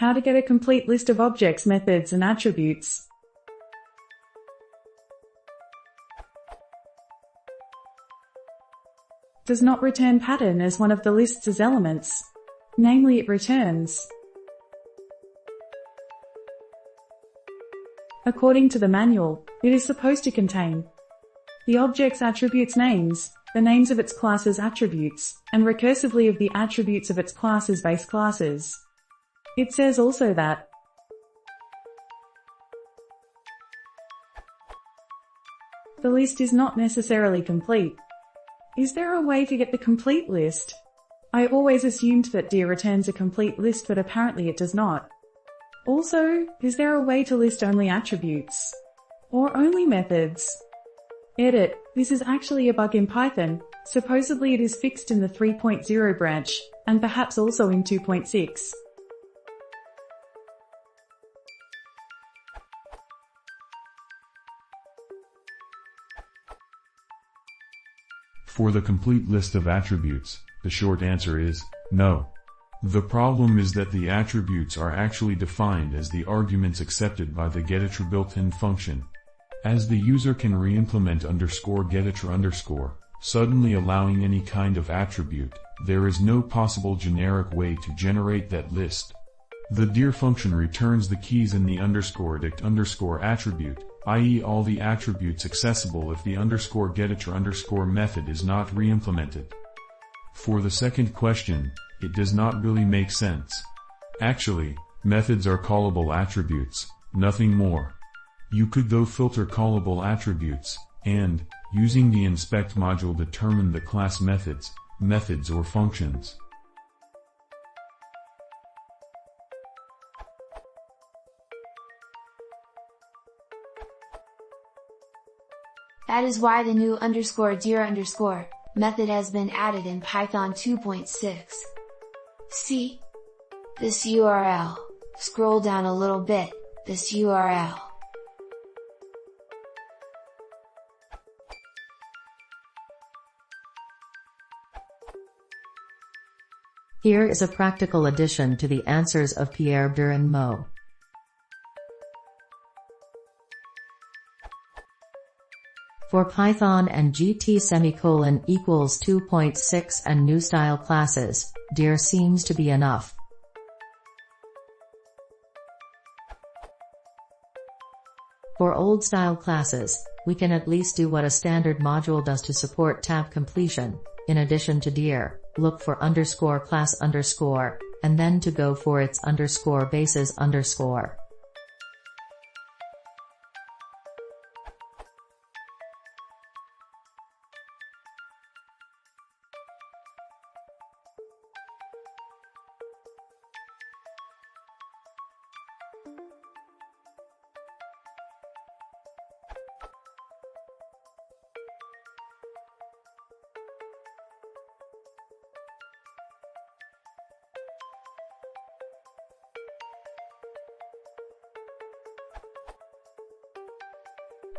How to get a complete list of objects, methods, and attributes. Does not return pattern as one of the list's elements. Namely, it returns. According to the manual, it is supposed to contain the object's attributes names, the names of its class's attributes, and recursively of the attributes of its class's base classes. It says also that the list is not necessarily complete. Is there a way to get the complete list? I always assumed that dir returns a complete list, but apparently it does not. Also, is there a way to list only attributes? Or only methods? Edit. This is actually a bug in Python. Supposedly it is fixed in the 3.0 branch, and perhaps also in 2.6. For the complete list of attributes, the short answer is no. The problem is that the attributes are actually defined as the arguments accepted by the getAttr built-in function. As the user can re-implement _getAttr_, suddenly allowing any kind of attribute, there is no possible generic way to generate that list. The dir function returns the keys in the _dict_ attribute, i.e. all the attributes accessible if the _getAttr_ method is not re-implemented. For the second question, it does not really make sense. Actually, methods are callable attributes, nothing more. You could though filter callable attributes, and, using the inspect module, determine the class methods or functions. That is why the new _dir_ method has been added in Python 2.6. See this URL. Scroll down a little bit, this URL. Here is a practical addition to the answers of Pierre Dir and Mo. For Python and GT == 2.6 and new style classes, dir seems to be enough. For old style classes, we can at least do what a standard module does to support tab completion. In addition to dir, look for _class_, and then to go for its _bases_.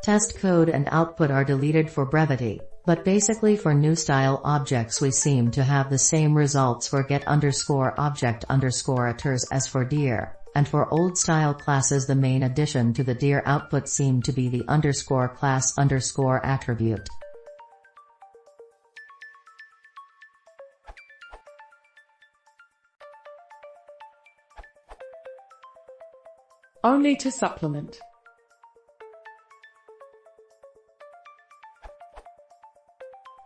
Test code and output are deleted for brevity, but basically for new style objects we seem to have the same results for get_object_attrs as for dir, and for old style classes the main addition to the dir output seemed to be the _class_ attribute. Only to supplement.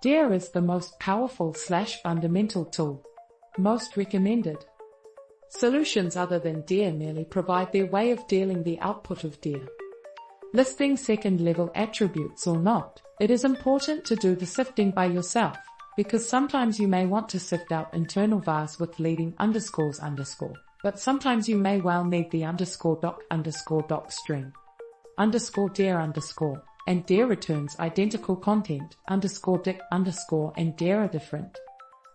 Dir is the most powerful / fundamental tool. Most recommended. Solutions other than dir merely provide their way of dealing the output of dir. Listing second-level attributes or not, it is important to do the sifting by yourself, because sometimes you may want to sift out internal vars with leading __, but sometimes you may well need the _doc_doc string. _dir_, and dir returns identical content, _dict_ and dir are different.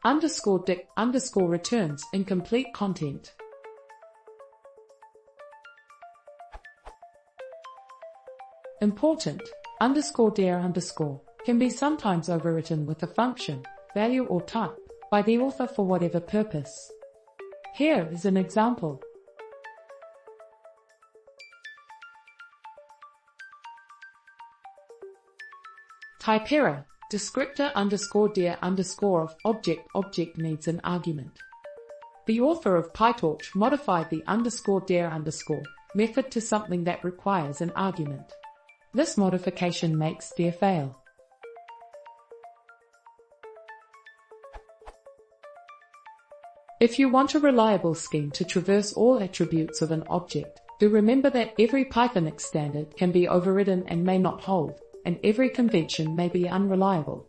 _dict_ returns incomplete content. Important, _dir_ can be sometimes overwritten with a function, value or type, by the author for whatever purpose. Here is an example. Type error, descriptor _dir of object needs an argument. The author of PyTorch modified the _dir_ method to something that requires an argument. This modification makes dir fail. If you want a reliable scheme to traverse all attributes of an object, do remember that every Pythonix standard can be overridden and may not hold, and every convention may be unreliable.